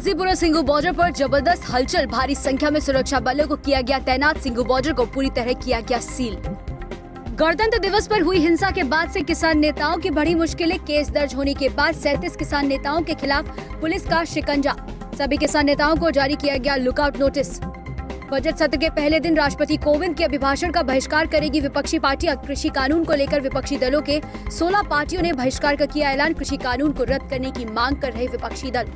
गाजीपुर और सिंघू बॉर्डर पर जबरदस्त हलचल, भारी संख्या में सुरक्षा बलों को किया गया तैनात। सिंघू बॉर्डर को पूरी तरह किया गया सील। गणतंत्र दिवस पर हुई हिंसा के बाद से किसान नेताओं की बड़ी मुश्किलें। केस दर्ज होने के बाद 37 किसान नेताओं के खिलाफ पुलिस का शिकंजा। सभी किसान नेताओं को जारी किया गया लुकआउट नोटिस। बजट सत्र के पहले दिन राष्ट्रपति कोविंद के अभिभाषण का बहिष्कार करेगी विपक्षी पार्टियां। कृषि कानून को लेकर विपक्षी दलों के 16 पार्टियों ने बहिष्कार का किया ऐलान। कृषि कानून को रद्द करने की मांग कर रहे विपक्षी दल।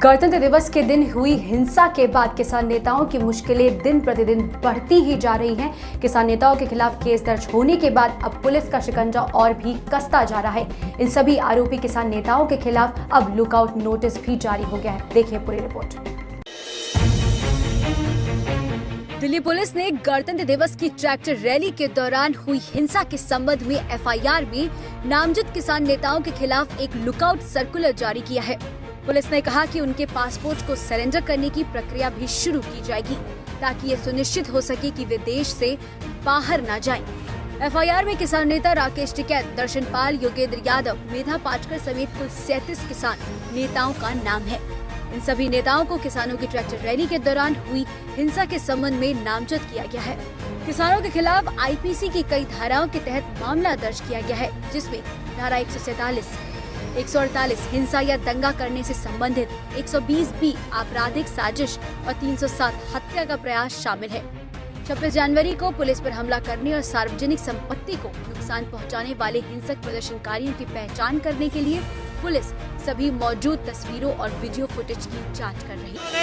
गणतंत्र दिवस के दिन हुई हिंसा के बाद किसान नेताओं की मुश्किलें दिन प्रतिदिन बढ़ती ही जा रही हैं। किसान नेताओं के खिलाफ केस दर्ज होने के बाद अब पुलिस का शिकंजा और भी कसता जा रहा है। इन सभी आरोपी किसान नेताओं के खिलाफ अब लुकआउट नोटिस भी जारी हो गया है। देखिए पूरी रिपोर्ट। दिल्ली पुलिस ने गणतंत्र दिवस की ट्रैक्टर रैली के दौरान हुई हिंसा के संबंध में एफआईआर में नामजद किसान नेताओं के खिलाफ एक लुकआउट सर्कुलर जारी किया है। पुलिस ने कहा कि उनके पासपोर्ट को सरेंडर करने की प्रक्रिया भी शुरू की जाएगी ताकि ये सुनिश्चित हो सके कि वे देश से बाहर न जाएं। एफआईआर में किसान नेता राकेश टिकैत, दर्शन पाल, योगेंद्र यादव, मेधा पाटकर समेत कुल 37 किसान नेताओं का नाम है। इन सभी नेताओं को किसानों की ट्रैक्टर रैली के दौरान हुई हिंसा के संबंध में नामजद किया गया है। किसानों के खिलाफ आईपीसी की कई धाराओं के तहत मामला दर्ज किया गया है, जिसमें धारा 147, 148 हिंसा या दंगा करने से संबंधित, 120 बी आपराधिक साजिश और 307 हत्या का प्रयास शामिल है। 26 जनवरी को पुलिस पर हमला करने और सार्वजनिक संपत्ति को नुकसान पहुंचाने वाले हिंसक प्रदर्शनकारियों की पहचान करने के लिए पुलिस सभी मौजूद तस्वीरों और वीडियो फुटेज की जांच कर रही है।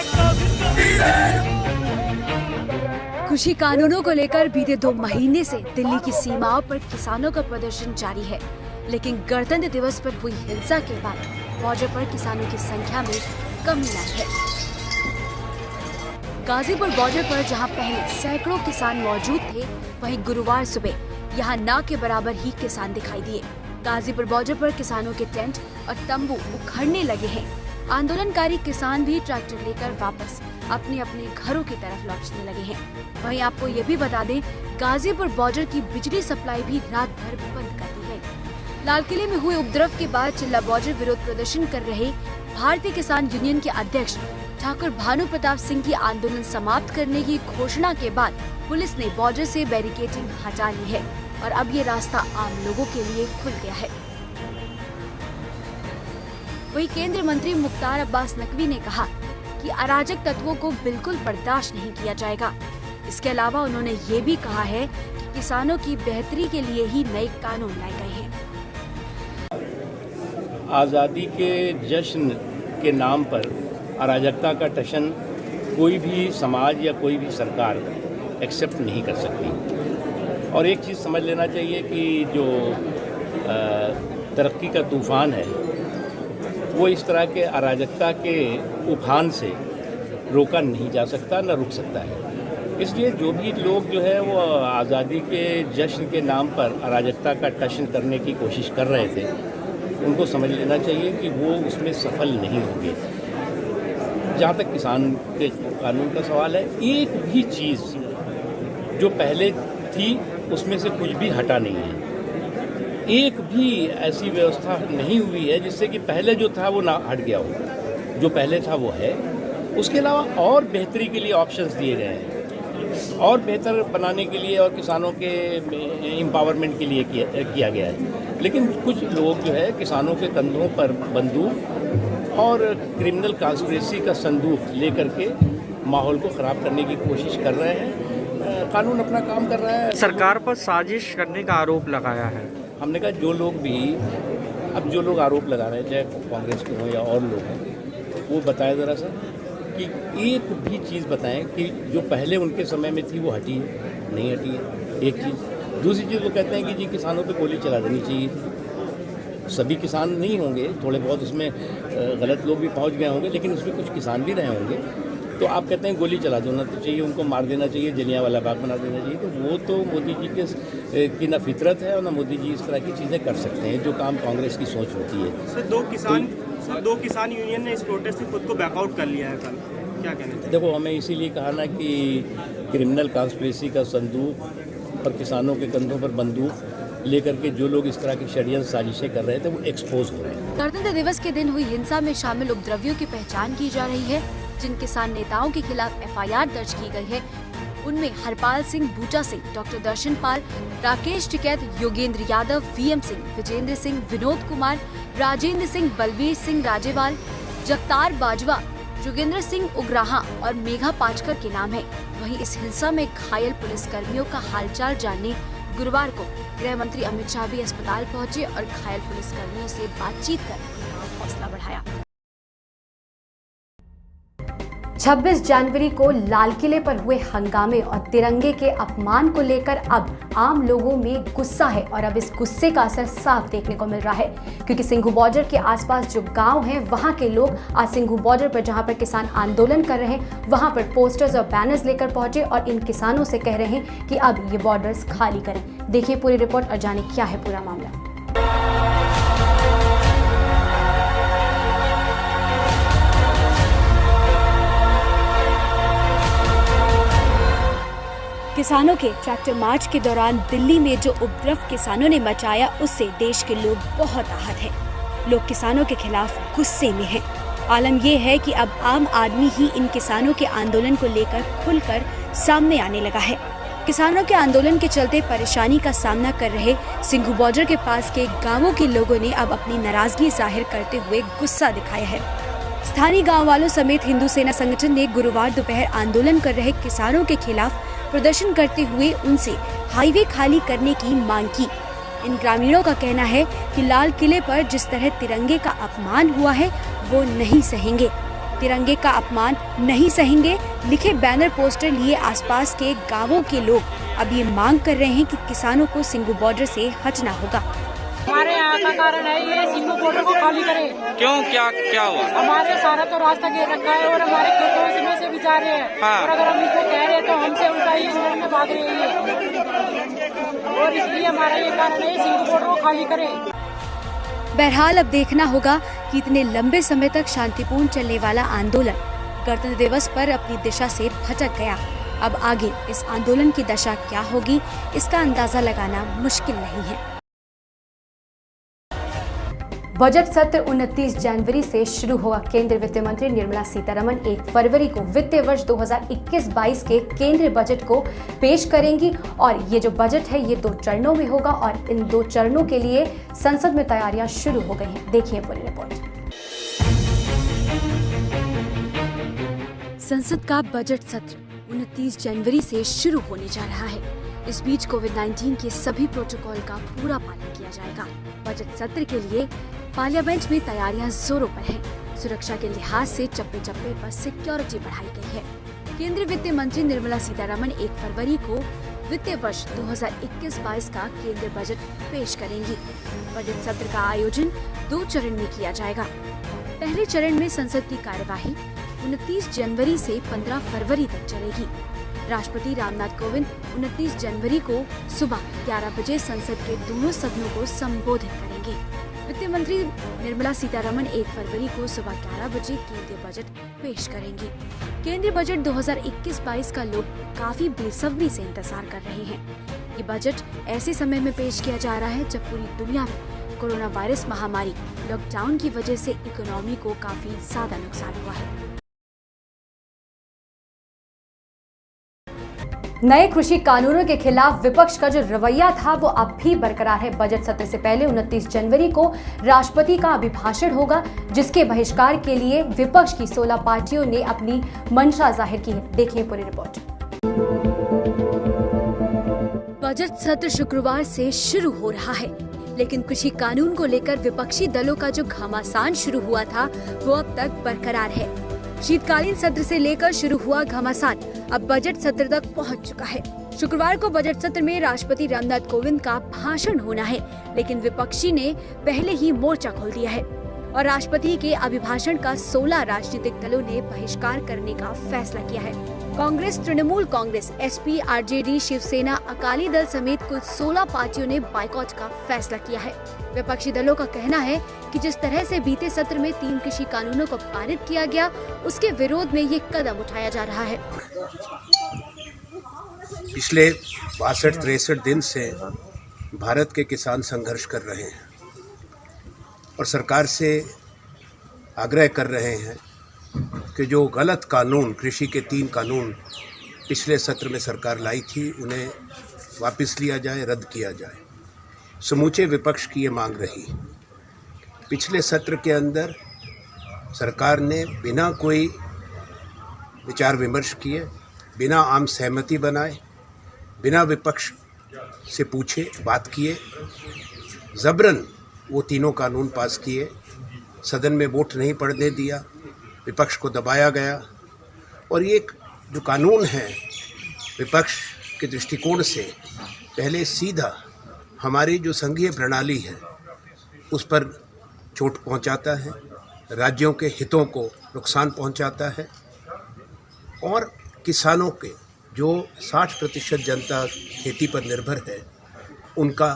कृषि कानूनों को लेकर बीते 2 महीने से दिल्ली की सीमाओं पर किसानों का प्रदर्शन जारी है, लेकिन गणतंत्र दिवस पर हुई हिंसा के बाद बॉर्डर पर किसानों की संख्या में कमी आई है। गाजीपुर बॉर्डर पर जहां पहले सैकड़ों किसान मौजूद थे, वहीं गुरुवार सुबह यहां ना के बराबर ही किसान दिखाई दिए। गाजीपुर बॉर्डर पर किसानों के टेंट और तंबू उखड़ने लगे हैं। आंदोलनकारी किसान भी ट्रैक्टर लेकर वापस अपने अपने घरों की तरफ लौटने लगे हैं। वहीं आपको ये भी बता दें, गाजीपुर बॉर्डर की बिजली सप्लाई भी रात भर बंद कर दी गई। लाल किले में हुए उपद्रव के बाद चिल्ला बॉर्डर विरोध प्रदर्शन कर रहे भारतीय किसान यूनियन के अध्यक्ष ठाकुर भानु प्रताप सिंह की आंदोलन समाप्त करने की घोषणा के बाद पुलिस ने बॉर्डर से बैरिकेडिंग हटा ली है और अब ये रास्ता आम लोगों के लिए खुल गया है। वहीं केंद्रीय मंत्री मुख्तार अब्बास नकवी ने कहा कि अराजक तत्वों को बिल्कुल बर्दाश्त नहीं किया जाएगा। इसके अलावा उन्होंने ये भी कहा है कि किसानों की बेहतरी के लिए ही नए कानून लाए गए हैं। आज़ादी के जश्न के नाम पर अराजकता का टशन कोई भी समाज या कोई भी सरकार एक्सेप्ट नहीं कर सकती। और एक चीज़ समझ लेना चाहिए कि जो तरक्की का तूफ़ान है वो इस तरह के अराजकता के उफान से रोका नहीं जा सकता, न रुक सकता है। इसलिए जो भी लोग जो है वो आज़ादी के जश्न के नाम पर अराजकता का टशन करने की कोशिश कर रहे थे, उनको समझ लेना चाहिए कि वो उसमें सफल नहीं होंगे। जहाँ तक किसान के कानून का सवाल है, एक भी चीज़ जो पहले थी उसमें से कुछ भी हटा नहीं है। एक भी ऐसी व्यवस्था नहीं हुई है जिससे कि पहले जो था वो ना हट गया हो। जो पहले था वो है। उसके अलावा और बेहतरी के लिए ऑप्शंस दिए गए हैं और बेहतर बनाने के लिए और किसानों के एम्पावरमेंट के लिए किया गया है। लेकिन कुछ लोग जो है किसानों के कंधों पर बंदूक और क्रिमिनल कॉन्स्पिरेसी का संदूक लेकर के माहौल को ख़राब करने की कोशिश कर रहे हैं। कानून अपना काम कर रहा है। सरकार पर साजिश करने का आरोप लगाया है। हमने कहा जो लोग आरोप लगा रहे हैं, चाहे कांग्रेस के हों या और लोग हों, वो बताएं ज़रा सा कि एक भी चीज़ बताएं कि जो पहले उनके समय में थी वो हटी है, नहीं हटी है। एक चीज़। दूसरी चीज़ वो कहते हैं कि जी किसानों पे गोली चला देनी चाहिए। सभी किसान नहीं होंगे, थोड़े बहुत उसमें गलत लोग भी पहुंच गए होंगे, लेकिन उसमें कुछ किसान भी रहे होंगे। तो आप कहते हैं गोली चला देना तो चाहिए, उनको मार देना चाहिए, जलियांवाला बाग बना देना चाहिए। तो वो तो मोदी जी की ना फितरत है और ना मोदी जी इस तरह की चीज़ें कर सकते हैं, जो काम कांग्रेस की सोच होती है। सर, दो किसान यूनियन ने इस प्रोटेस्ट से खुद को बैकआउट कर लिया है कल, क्या कहना चाहिए? देखो, हमें इसीलिए कहा ना कि क्रिमिनल कॉन्स्पिरेसी का संदूक और किसानों के कंधों पर बंदूक लेकर के जो लोग इस तरह की षड्यंत्र साजिशें कर रहे थे वो एक्सपोज हो रहे हैं। गणतंत्र दिवस के दिन हुई हिंसा में शामिल उपद्रवियों की पहचान की जा रही है। जिन किसान नेताओं के खिलाफ एफआईआर दर्ज की गई है उनमें हरपाल सिंह, बूटा सिंह, डॉक्टर दर्शन पाल, राकेश टिकैत, योगेंद्र यादव, वीएम सिंह, विजेंद्र सिंह, विनोद कुमार, राजेंद्र सिंह, बलवीर सिंह राजेवाल, जगतार बाजवा, जोगेंद्र सिंह उग्राहा और मेघा पाचकर के नाम है। वहीं इस हिंसा में घायल पुलिस कर्मियों का हालचाल जानने गुरुवार को गृह मंत्री अमित शाह भी अस्पताल पहुंचे और घायल पुलिस कर्मियों से बातचीत कर उनका हौसला बढ़ाया। 26 जनवरी को लाल किले पर हुए हंगामे और तिरंगे के अपमान को लेकर अब आम लोगों में गुस्सा है और अब इस गुस्से का असर साफ देखने को मिल रहा है, क्योंकि सिंघू बॉर्डर के आसपास जो गांव हैं वहां के लोग आज सिंघू बॉर्डर पर जहां पर किसान आंदोलन कर रहे हैं वहां पर पोस्टर्स और बैनर्स लेकर पहुंचे और इन किसानों से कह रहे हैं कि अब ये बॉर्डर्स खाली करें। देखिए पूरी रिपोर्ट और जाने क्या है पूरा मामला। किसानों के ट्रैक्टर मार्च के दौरान दिल्ली में जो उपद्रव किसानों ने मचाया उससे देश के लोग बहुत आहत हैं। लोग किसानों के खिलाफ गुस्से में हैं। आलम यह है कि अब आम आदमी ही इन किसानों के आंदोलन को लेकर खुलकर सामने आने लगा है। किसानों के आंदोलन के चलते परेशानी का सामना कर रहे सिंघू बॉर्डर के पास के गाँवों के लोगों ने अब अपनी नाराजगी जाहिर करते हुए गुस्सा दिखाया है। स्थानीय गाँव वालों समेत हिंदू सेना संगठन ने गुरुवार दोपहर आंदोलन कर रहे किसानों के खिलाफ प्रदर्शन करते हुए उनसे हाईवे खाली करने की मांग की। इन ग्रामीणों का कहना है कि लाल किले पर जिस तरह तिरंगे का अपमान हुआ है वो नहीं सहेंगे। तिरंगे का अपमान नहीं सहेंगे लिखे बैनर पोस्टर लिए आसपास के गांवों के लोग अब ये मांग कर रहे हैं कि किसानों को सिंघू बॉर्डर से हटना होगा। हमारे यहाँ का कारण है ये सिंघू बॉर्डर को खाली करें। क्यों, क्या हुआ? हमारे सारा तो रास्ता घेर रखा है और हमारे खेतों में से भी जा रहे हैं। हाँ। और अगर हम इसको कह रहे हैं तो हमसे उल्टा ही इस रोड में भाग रहे हैं और इसलिए हमारा ये कारण है सिंघू बॉर्डर को खाली करें। बहरहाल अब देखना होगा कि इतने लंबे समय तक शांतिपूर्ण चलने वाला आंदोलन गणतंत्र दिवस पर अपनी दिशा से भटक गया। अब आगे इस आंदोलन की दशा क्या होगी इसका अंदाजा लगाना मुश्किल नहीं है। बजट सत्र 29 जनवरी से शुरू होगा। केंद्रीय वित्त मंत्री निर्मला सीतारमण 1 फरवरी को वित्तीय वर्ष 2021-22 के केंद्रीय बजट को पेश करेंगी और ये जो बजट है ये 2 चरणों में होगा और इन 2 चरणों के लिए संसद में तैयारियां शुरू हो गई हैं। देखिए पूरी रिपोर्ट। संसद का बजट सत्र 29 जनवरी से शुरू होने जा रहा है। इस बीच कोविड-19 के सभी प्रोटोकॉल का पूरा पालन किया जाएगा। बजट सत्र के लिए पार्लियामेंट में तैयारियां जोरों पर हैं। सुरक्षा के लिहाज से चप्पे चप्पे पर सिक्योरिटी बढ़ाई गई है। केंद्रीय वित्त मंत्री निर्मला सीतारमण 1 फरवरी को वित्तीय वर्ष 2021-22 का केंद्रीय बजट पेश करेंगी। बजट सत्र का आयोजन 2 चरण में किया जाएगा। पहले चरण में संसद की कार्यवाही 29 जनवरी से 15 फरवरी तक चलेगी। राष्ट्रपति रामनाथ कोविंद 29 जनवरी को सुबह 11 बजे संसद के दोनों सदनों को संबोधित करेंगे। वित्त मंत्री निर्मला सीतारमण 1 फरवरी को सुबह 11 बजे केंद्रीय बजट पेश करेंगी। केंद्रीय बजट 2021-22 का लोग काफी बेसब्री से इंतजार कर रहे हैं। ये बजट ऐसे समय में पेश किया जा रहा है जब पूरी दुनिया में कोरोना वायरस महामारी लॉकडाउन की वजह से इकोनॉमी को काफी ज्यादा नुकसान हुआ है। नए कृषि कानूनों के खिलाफ विपक्ष का जो रवैया था वो अब भी बरकरार है। बजट सत्र से पहले 29 जनवरी को राष्ट्रपति का अभिभाषण होगा जिसके बहिष्कार के लिए विपक्ष की 16 पार्टियों ने अपनी मंशा जाहिर की है। देखिए पूरी रिपोर्ट। बजट सत्र शुक्रवार से शुरू हो रहा है, लेकिन कृषि कानून को लेकर विपक्षी दलों का जो घमासान शुरू हुआ था वो अब तक बरकरार है। शीतकालीन सत्र से लेकर शुरू हुआ घमासान अब बजट सत्र तक पहुंच चुका है। शुक्रवार को बजट सत्र में राष्ट्रपति रामनाथ कोविंद का भाषण होना है, लेकिन विपक्षी ने पहले ही मोर्चा खोल दिया है और राष्ट्रपति के अभिभाषण का 16 राजनीतिक दलों ने बहिष्कार करने का फैसला किया है। कांग्रेस, तृणमूल कांग्रेस, एसपी, आरजेडी, शिवसेना, अकाली दल समेत कुल 16 पार्टियों ने बाइकॉट का फैसला किया है। विपक्षी दलों का कहना है कि जिस तरह से बीते सत्र में 3 कृषि कानूनों को पारित किया गया, उसके विरोध में ये कदम उठाया जा रहा है। पिछले 62-63 दिन से भारत के किसान संघर्ष कर रहे हैं और सरकार से आग्रह कर रहे हैं कि जो गलत कानून, कृषि के 3 कानून पिछले सत्र में सरकार लाई थी, उन्हें वापस लिया जाए, रद्द किया जाए। समूचे विपक्ष की ये मांग रही। पिछले सत्र के अंदर सरकार ने बिना कोई विचार विमर्श किए, बिना आम सहमति बनाए, बिना विपक्ष से पूछे, बात किए, ज़बरन वो तीनों कानून पास किए। सदन में वोट नहीं पड़ने दिया, विपक्ष को दबाया गया। और ये जो कानून है विपक्ष के दृष्टिकोण से पहले सीधा हमारी जो संघीय प्रणाली है उस पर चोट पहुंचाता है, राज्यों के हितों को नुकसान पहुंचाता है और किसानों के जो 60% जनता खेती पर निर्भर है उनका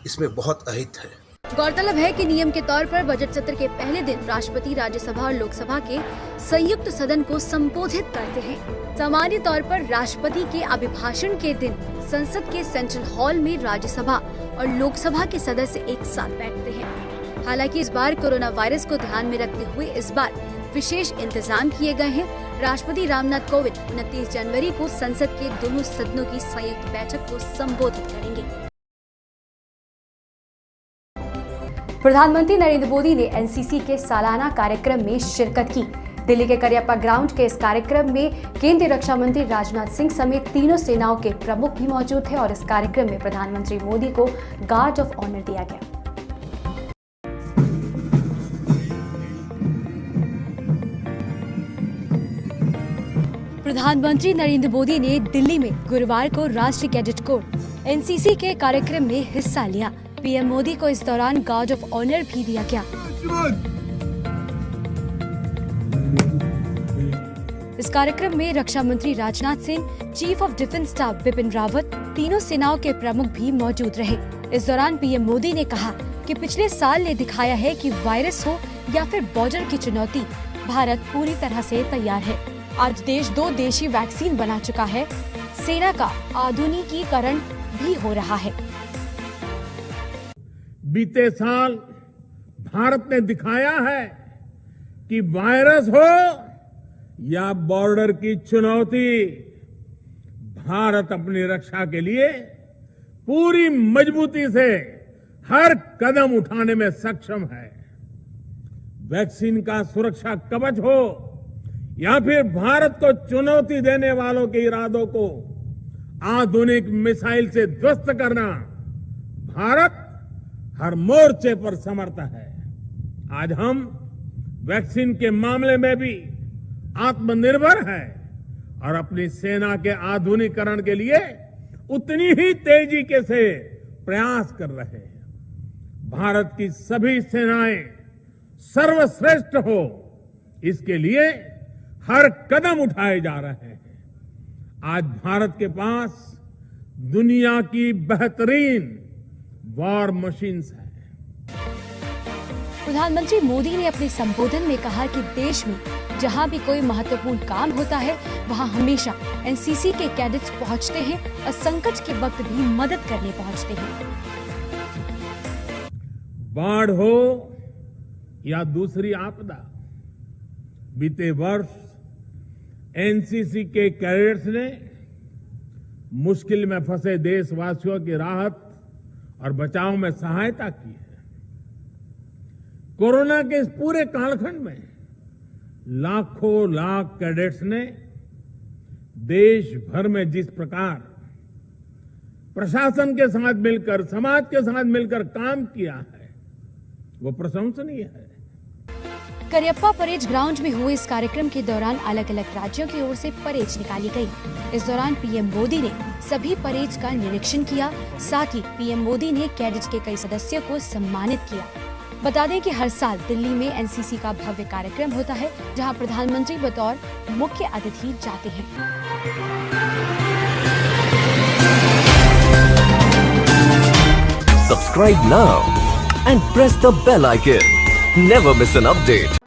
इसमें बहुत अहित है। गौरतलब है कि नियम के तौर पर बजट सत्र के पहले दिन राष्ट्रपति राज्यसभा और लोकसभा के संयुक्त सदन को संबोधित करते हैं। सामान्य तौर पर राष्ट्रपति के अभिभाषण के दिन संसद के सेंट्रल हॉल में राज्यसभा और लोकसभा के सदस्य एक साथ बैठते हैं। हालांकि इस बार कोरोना वायरस को ध्यान में रखते हुए इस बार विशेष इंतजाम किए गए हैं। राष्ट्रपति रामनाथ कोविंद 29 जनवरी को संसद के दोनों सदनों की संयुक्त बैठक को संबोधित करेंगे। प्रधानमंत्री नरेंद्र मोदी ने एनसीसी के सालाना कार्यक्रम में शिरकत की। दिल्ली के करियप्पा ग्राउंड के इस कार्यक्रम में केंद्रीय रक्षा मंत्री राजनाथ सिंह समेत तीनों सेनाओं के प्रमुख भी मौजूद थे और इस कार्यक्रम में प्रधानमंत्री मोदी को गार्ड ऑफ ऑनर दिया गया। प्रधानमंत्री नरेंद्र मोदी ने दिल्ली में गुरुवार को राष्ट्रीय कैडेट कोर एनसीसी के कार्यक्रम में हिस्सा लिया। पीएम मोदी को इस दौरान गार्ड ऑफ ऑनर भी दिया गया। इस कार्यक्रम में रक्षा मंत्री Rajnath Singh, chief of defence staff Bipin Rawat, तीनों सेनाओं के प्रमुख भी मौजूद रहे। इस दौरान पीएम मोदी ने कहा कि पिछले साल ने दिखाया है कि वायरस हो या फिर बॉर्डर की चुनौती, भारत पूरी तरह से तैयार है। आज देश 2 देशी वैक्सीन बना चुका है। सेना का आधुनिकीकरण भी हो रहा है। बीते साल भारत ने दिखाया है कि वायरस हो या बॉर्डर की चुनौती, भारत अपनी रक्षा के लिए पूरी मजबूती से हर कदम उठाने में सक्षम है। वैक्सीन का सुरक्षा कवच हो या फिर भारत को चुनौती देने वालों के इरादों को आधुनिक मिसाइल से ध्वस्त करना, भारत हर मोर्चे पर समर्थ है। आज हम वैक्सीन के मामले में भी आत्मनिर्भर है और अपनी सेना के आधुनिकीकरण के लिए उतनी ही तेजी के से प्रयास कर रहे हैं। भारत की सभी सेनाएं सर्वश्रेष्ठ हो, इसके लिए हर कदम उठाए जा रहे हैं। आज भारत के पास दुनिया की बेहतरीन वॉर मशीन्स है। प्रधानमंत्री मोदी ने अपने संबोधन में कहा कि देश में जहां भी कोई महत्वपूर्ण काम होता है वहां हमेशा एनसीसी के कैडेट्स पहुंचते हैं और संकट के वक्त भी मदद करने पहुंचते हैं। बाढ़ हो या दूसरी आपदा, बीते वर्ष एनसीसी के कैडेट्स ने मुश्किल में फंसे देशवासियों की राहत और बचाव में सहायता की है। कोरोना के इस पूरे कालखंड में लाखों लाख कैडेट्स ने देश भर में जिस प्रकार प्रशासन के साथ मिलकर, समाज के साथ मिलकर काम किया है, वो प्रशंसनीय है। करियप्पा परेड ग्राउंड में हुए इस कार्यक्रम के दौरान अलग अलग राज्यों की ओर से परेड निकाली गई। इस दौरान पीएम मोदी ने सभी परेड का निरीक्षण किया। साथ ही पीएम मोदी ने कैडेट के कई सदस्यों को सम्मानित किया। बता दें कि हर साल दिल्ली में एनसीसी का भव्य कार्यक्रम होता है, जहां प्रधानमंत्री बतौर मुख्य अतिथि जाते हैं। Subscribe now and press the bell icon. Never miss an update.